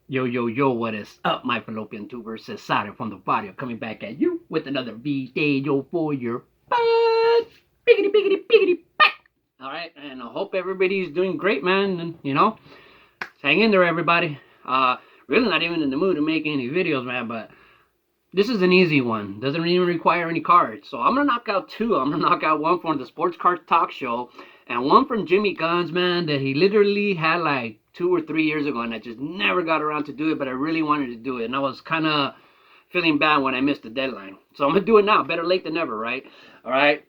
Yo, yo, yo, what is up, my fallopian tubers? Cesare from the body coming back at you with another video for your butt. Biggity, biggity, biggity, back. All right, and I hope everybody's doing great, man. And, hang in there, everybody. Really not even in the mood to make any videos, man, but this is an easy one. Doesn't even require any cards. So I'm going to knock out two. I'm going to knock out one from the Sports Card Talk Show and one from Jimmy Gunz, man, that he literally had like 2 or 3 years ago, and I just never got around to do it, but I really wanted to do it, and I was kind of feeling bad when I missed the deadline. So I'm going to do it now. Better late than never, right? All right.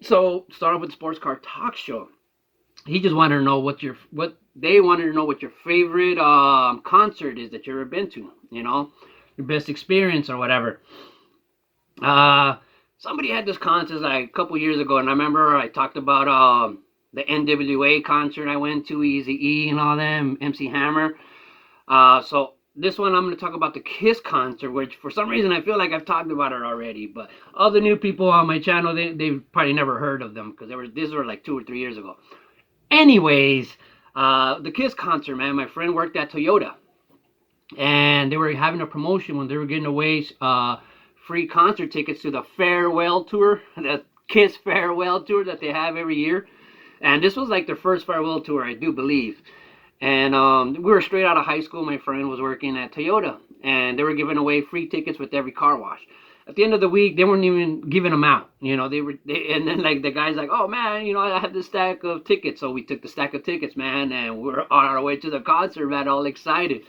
So start off with the Sports Card Talk Show. He just wanted to know what they wanted to know what your favorite concert is that you've ever been to, your best experience or whatever. Somebody had this concert like a couple years ago, and I remember I talked about the NWA concert I went to, Eazy-E and all them, MC Hammer. So this one I'm going to talk about the Kiss concert, which for some reason I feel like I've talked about it already, but all the new people on my channel, they've probably never heard of them because these were like 2 or 3 years ago. Anyways, the Kiss concert, man, my friend worked at Toyota, and they were having a promotion when they were giving away free concert tickets to the farewell tour, the Kiss farewell tour that they have every year. And this was like their first farewell tour, I do believe. And we were straight out of high school. My friend was working at Toyota, and they were giving away free tickets with every car wash. At the end of the week, they weren't even giving them out. And then like the guy's like, oh man, I had this stack of tickets. So we took the stack of tickets, man, and we're on our way to the concert, man, all excited.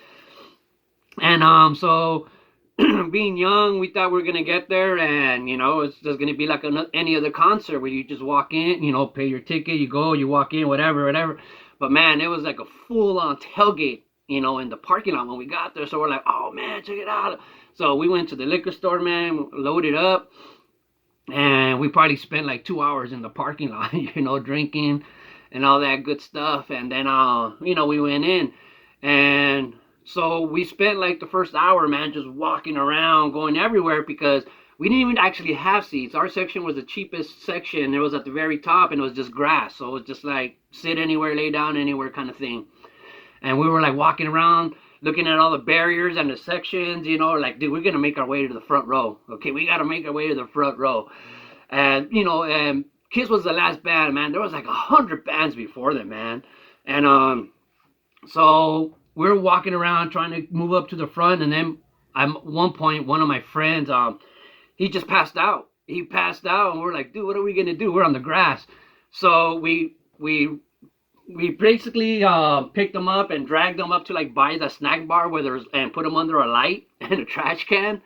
And so being young, we thought we were going to get there, and, it's just going to be like any other concert where you just walk in, pay your ticket, you go, you walk in, whatever. But, man, it was like a full-on tailgate, in the parking lot when we got there. So we're like, oh, man, check it out. So we went to the liquor store, man, loaded up, and we probably spent like 2 hours in the parking lot, drinking and all that good stuff. And then, we went in, and so we spent like the first hour, man, just walking around, going everywhere because we didn't even actually have seats. Our section was the cheapest section. It was at the very top, and it was just grass. So it was just like sit anywhere, lay down anywhere kind of thing. And we were like walking around, looking at all the barriers and the sections, like, dude, we're going to make our way to the front row. Okay, we got to make our way to the front row. And, and Kiss was the last band, man. There was like 100 bands before them, man. And so we're walking around trying to move up to the front, and then at one point, one of my friends, he just passed out. He passed out, and we're like, dude, what are we gonna do? We're on the grass. So we basically picked him up and dragged him up to like by the snack bar and put him under a light and a trash can,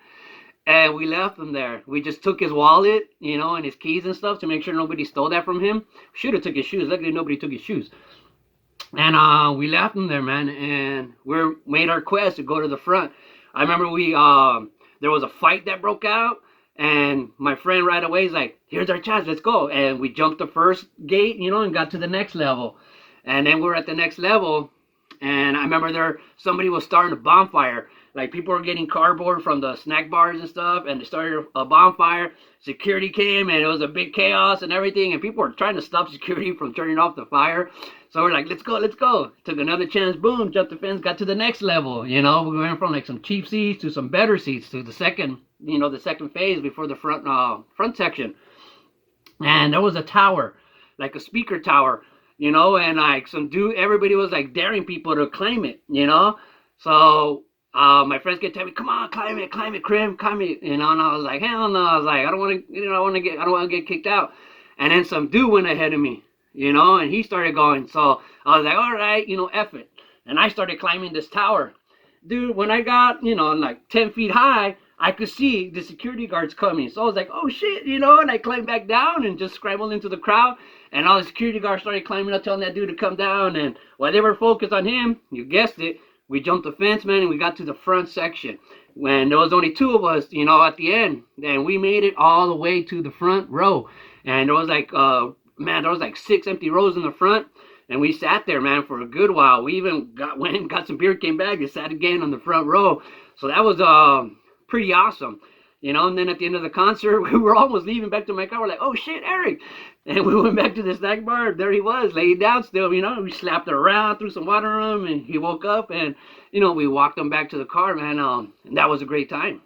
and we left him there. We just took his wallet, and his keys and stuff to make sure nobody stole that from him. Should have took his shoes. Luckily, nobody took his shoes. And we left him there, man, and we made our quest to go to the front. I remember there was a fight that broke out, and my friend right away is like, here's our chance, let's go. And we jumped the first gate, and got to the next level. And then we were at the next level, and I remember somebody was starting a bonfire. Like, people were getting cardboard from the snack bars and stuff, and they started a bonfire. Security came, and it was a big chaos and everything, and people were trying to stop security from turning off the fire. So we're like, let's go. Took another chance, boom, jumped the fence, got to the next level. We went from like some cheap seats to some better seats to the second phase before the front section. And there was a tower, like a speaker tower, and like everybody was like daring people to climb it, So my friends kept telling me, come on, climb it, Krim, climb it, and I was like, hell no. I was like, I don't want to get kicked out. And then some dude went ahead of me, and he started going. So I was like, all right, F it. And I started climbing this tower. Dude, when I got, like 10 feet high, I could see the security guards coming. So I was like, oh shit, and I climbed back down and just scrambled into the crowd. And all the security guards started climbing up, telling that dude to come down. And while they were focused on him, you guessed it, we jumped the fence, man, and we got to the front section. When there was only two of us, at the end, and we made it all the way to the front row. And there was like, there was like 6 empty rows in the front. And we sat there, man, for a good while. We even went and got some beer, came back, and sat again on the front row. So that was pretty awesome. you know. And then at the end of the concert, we were almost leaving back to my car. We're like, oh shit, Eric. And we went back to the snack bar. There he was, laid down still, you know. We slapped him around, threw some water on him, and he woke up. And, you know, we walked him back to the car, man. And that was a great time.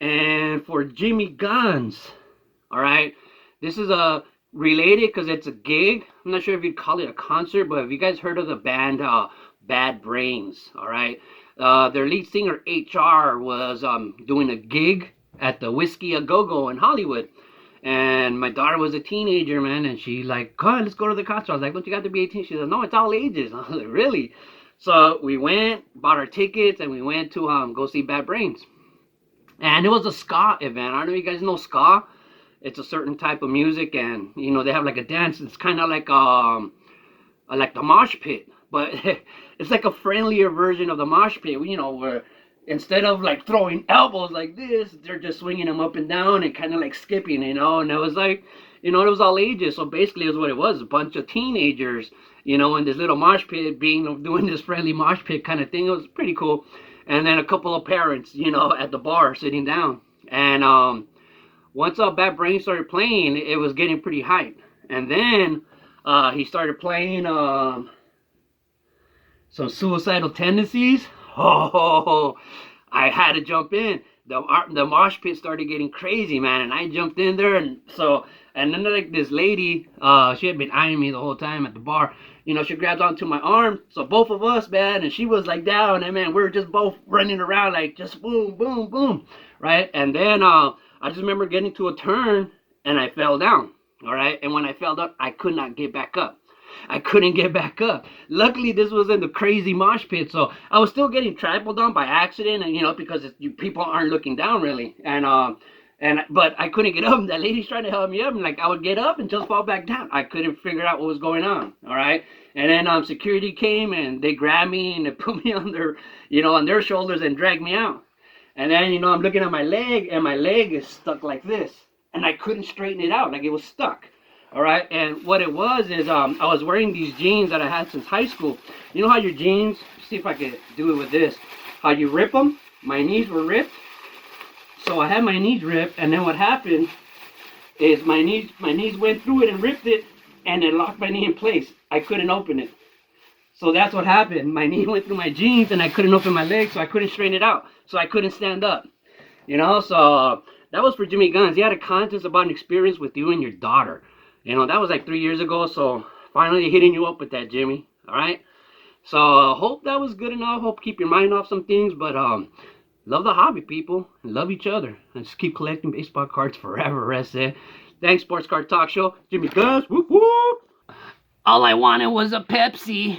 And for Jimmy Gunz, all right, this is a related because it's a gig. I'm not sure if you'd call it a concert, but have you guys heard of the band Bad Brains? All right, their lead singer HR was doing a gig at the Whiskey A Go Go in Hollywood, and my daughter was a teenager, man, and she like, come on, let's go to the concert. I was like, don't you got to be 18? She said, no, it's all ages. I was like, really? So we went, bought our tickets, and we went to go see Bad Brains. And it was a ska event. I don't know if you guys know ska. It's a certain type of music, and you know they have like a dance. It's kind of like the mosh pit, but it's like a friendlier version of the mosh pit. You know, where instead of like throwing elbows like this, they're just swinging them up and down and kind of like skipping. You know, and it was like, you know, it was all ages. So basically, it was what it was: a bunch of teenagers, you know, in this little mosh pit, doing this friendly mosh pit kind of thing. It was pretty cool. And then a couple of parents, you know, at the bar sitting down. And once Bad Brain started playing, it was getting pretty hype. And then he started playing some Suicidal Tendencies. Oh, I had to jump in. The mosh pit started getting crazy, man, and I jumped in there. And then like this lady, she had been eyeing me the whole time at the bar. You know, she grabs onto my arm, so both of us, man, and she was like down, and man, we were just both running around like just boom, boom, boom, right? And then I just remember getting to a turn, and I fell down, all right? And when I fell down, I could not get back up. I couldn't get back up. Luckily, this was in the crazy mosh pit, so I was still getting trampled on by accident, and you know, because people aren't looking down really, but I couldn't get up. That lady's trying to help me up, and like I would get up and just fall back down. I couldn't figure out what was going on. All right, and then security came and they grabbed me and they put me on their shoulders and dragged me out. And then you know I'm looking at my leg, and my leg is stuck like this, and I couldn't straighten it out, like it was stuck. All right, and what it was is I was wearing these jeans that I had since high school. You know how your jeans? See if I could do it with this. How you rip them? My knees were ripped. So I had my knees ripped, and then what happened is my knees went through it and ripped it, and it locked my knee in place. I couldn't open it. So that's what happened. My knee went through my jeans, and I couldn't open my leg, so I couldn't straighten it out. So I couldn't stand up. You know, so that was for Jimmy Gunz. He had a contest about an experience with you and your daughter. You know, that was like 3 years ago, so finally hitting you up with that, Jimmy. All right? So hope that was good enough. Hope keep your mind off some things, but love the hobby, people. Love each other. And just keep collecting baseball cards forever, rest it. Thanks, Sports Card Talk Show. Jimmy Gunz. Whoop, whoop. All I wanted was a Pepsi.